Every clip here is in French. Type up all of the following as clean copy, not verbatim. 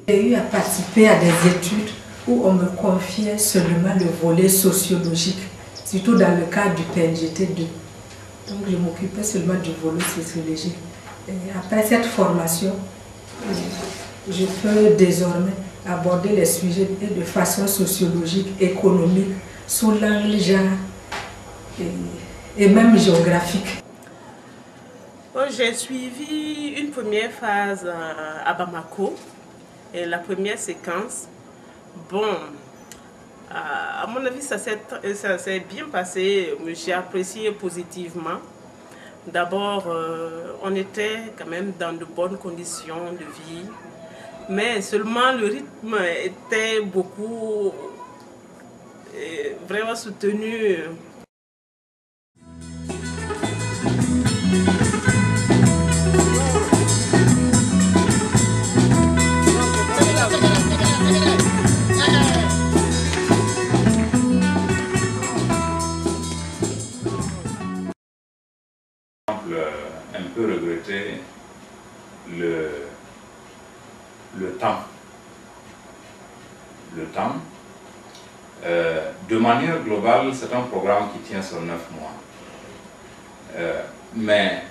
J'ai eu à participer à des études où on me confiait seulement le volet sociologique, surtout dans le cadre du PNGT2. Donc je m'occupais seulement du volet sociologique. Et après cette formation, je peux désormais aborder les sujets de façon sociologique, économique, sous l'angle genre et même géographique. J'ai suivi une première phase à Bamako, et la première séquence. Bon, à mon avis, ça s'est bien passé, j'ai apprécié positivement. D'abord, on était quand même dans de bonnes conditions de vie, mais seulement le rythme était beaucoup, vraiment soutenu. Un peu regretter le temps. De manière globale, c'est un programme qui tient sur 9 mois. Mais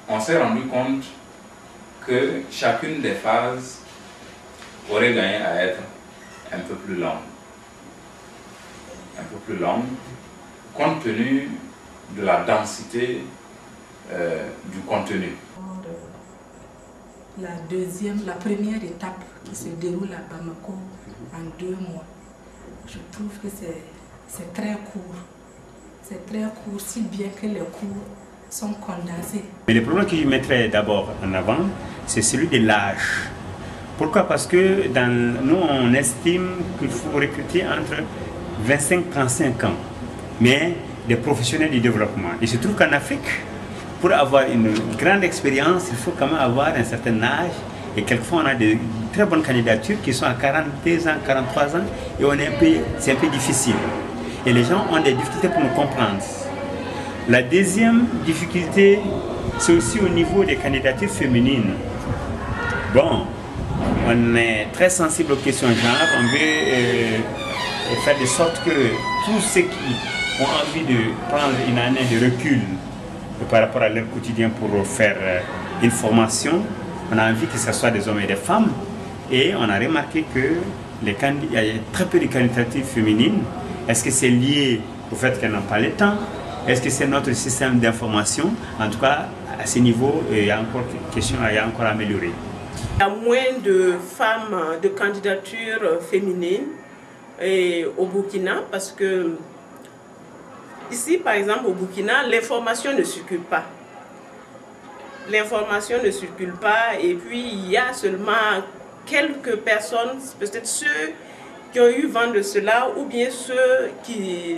on s'est rendu compte que chacune des phases aurait gagné à être un peu plus longue. Compte tenu de la densité du contenu. La première étape qui se déroule à Bamako en 2 mois, je trouve que c'est très court. C'est très court, si bien que les cours sont condensés. Mais le problème que je mettrais d'abord en avant, c'est celui de l'âge. Pourquoi? Parce que nous, on estime qu'il faut recruter entre 25 et 35 ans, mais des professionnels du développement. Il se trouve qu'en Afrique, pour avoir une grande expérience, il faut quand même avoir un certain âge. Et quelquefois, on a de très bonnes candidatures qui sont à 42 ans, 43 ans, et c'est un peu difficile. Et les gens ont des difficultés pour nous comprendre. La deuxième difficulté, c'est aussi au niveau des candidatures féminines. Bon, on est très sensible aux questions de genre. On veut faire de sorte que tous ceux qui ont envie de prendre une année de recul par rapport à leur quotidien pour faire une formation, on a envie que ce soit des hommes et des femmes. Et on a remarqué qu'il y a très peu de candidatures féminines. Est-ce que c'est lié au fait qu'elles n'ont pas le temps? Est-ce que c'est notre système d'information? En tout cas, à ce niveau, il y a encore à améliorer. Il y a moins de femmes de candidature féminines au Burkina parce que ici, par exemple, au Burkina, l'information ne circule pas. L'information ne circule pas et puis il y a seulement quelques personnes, peut-être ceux qui ont eu vent de cela ou bien ceux qui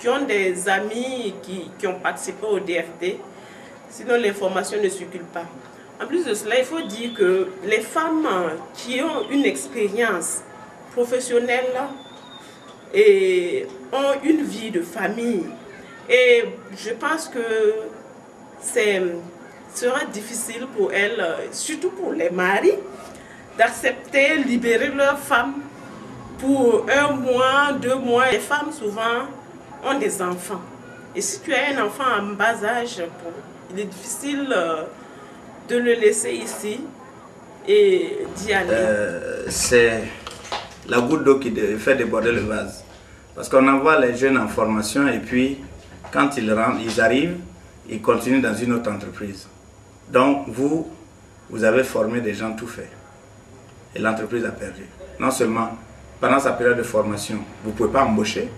ont des amis qui ont participé au DFD. Sinon, l'information ne circule pas. En plus de cela, il faut dire que les femmes qui ont une expérience professionnelle et ont une vie de famille. Et je pense que sera difficile pour elles, surtout pour les maris, d'accepter, libérer leurs femmes pour 1 mois, 2 mois. Les femmes souvent ont des enfants. Et si tu as un enfant en bas âge, il est difficile de le laisser ici et d'y aller. C'est la goutte d'eau qui fait déborder le vase. Parce qu'on envoie les jeunes en formation et puis quand ils arrivent, ils continuent dans une autre entreprise. Donc vous avez formé des gens tout faits. Et l'entreprise a perdu. Non seulement pendant sa période de formation, vous ne pouvez pas embaucher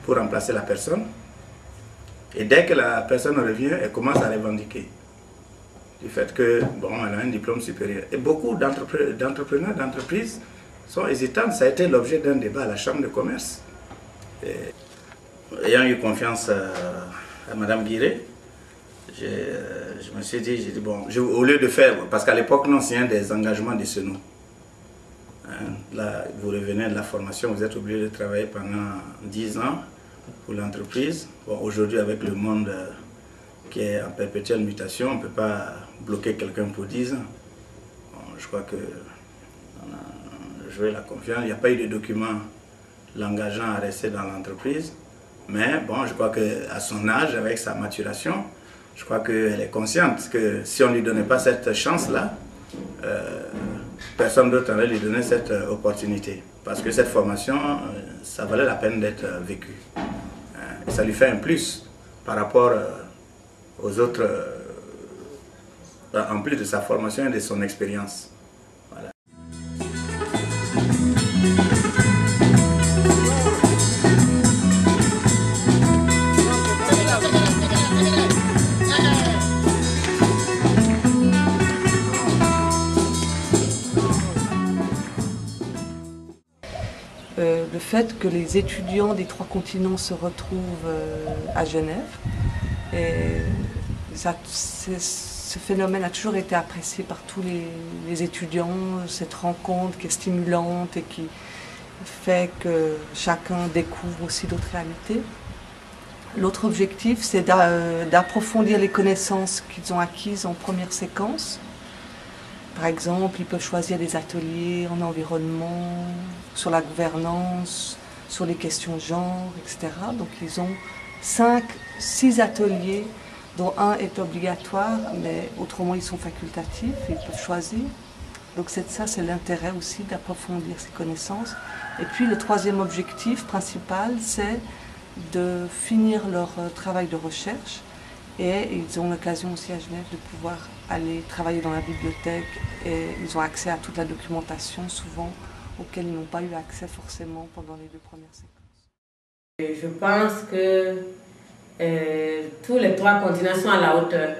pour remplacer la personne. Et dès que la personne revient, elle commence à revendiquer du fait que, bon, elle a un diplôme supérieur. Et beaucoup d'entrepreneurs, d'entreprises sont hésitants. Ça a été l'objet d'un débat à la Chambre de commerce. Et, ayant eu confiance à Mme Guiré, je me suis dit, bon, au lieu de faire, parce qu'à l'époque, nous, on signait des engagements de Senou. Hein, là, vous revenez de la formation, vous êtes obligé de travailler pendant 10 ans pour l'entreprise. Bon, aujourd'hui, avec le monde qui est en perpétuelle mutation, on ne peut pas bloquer quelqu'un pour 10 ans. je crois qu'on a joué la confiance. Il n'y a pas eu de document l'engageant à rester dans l'entreprise. Mais bon, je crois qu'à son âge, avec sa maturation, je crois qu'elle est consciente que si on ne lui donnait pas cette chance-là, personne d'autre n'allait lui donner cette opportunité. Parce que cette formation, ça valait la peine d'être vécue. Et ça lui fait un plus par rapport aux autres, en plus de sa formation et de son expérience. Voilà. Le fait que les étudiants des 3 continents se retrouvent à Genève, et ce phénomène a toujours été apprécié par tous les étudiants, cette rencontre qui est stimulante et qui fait que chacun découvre aussi d'autres réalités. L'autre objectif, c'est d'approfondir les connaissances qu'ils ont acquises en première séquence. Par exemple, ils peuvent choisir des ateliers en environnement, sur la gouvernance, sur les questions genre, etc. Donc ils ont 6 ateliers, dont un est obligatoire, mais autrement ils sont facultatifs, ils peuvent choisir. Donc ça, c'est l'intérêt aussi d'approfondir ces connaissances. Et puis le 3e objectif principal, c'est de finir leur travail de recherche. Et ils ont l'occasion aussi à Genève de pouvoir aller travailler dans la bibliothèque et ils ont accès à toute la documentation souvent auxquelles ils n'ont pas eu accès forcément pendant les 2 premières séquences. Je pense que tous les 3 continents sont à la hauteur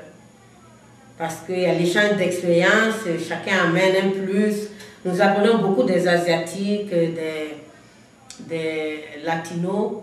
parce qu'il y a l'échange d'expérience, chacun amène un plus. Nous apprenons beaucoup des Asiatiques, des Latinos.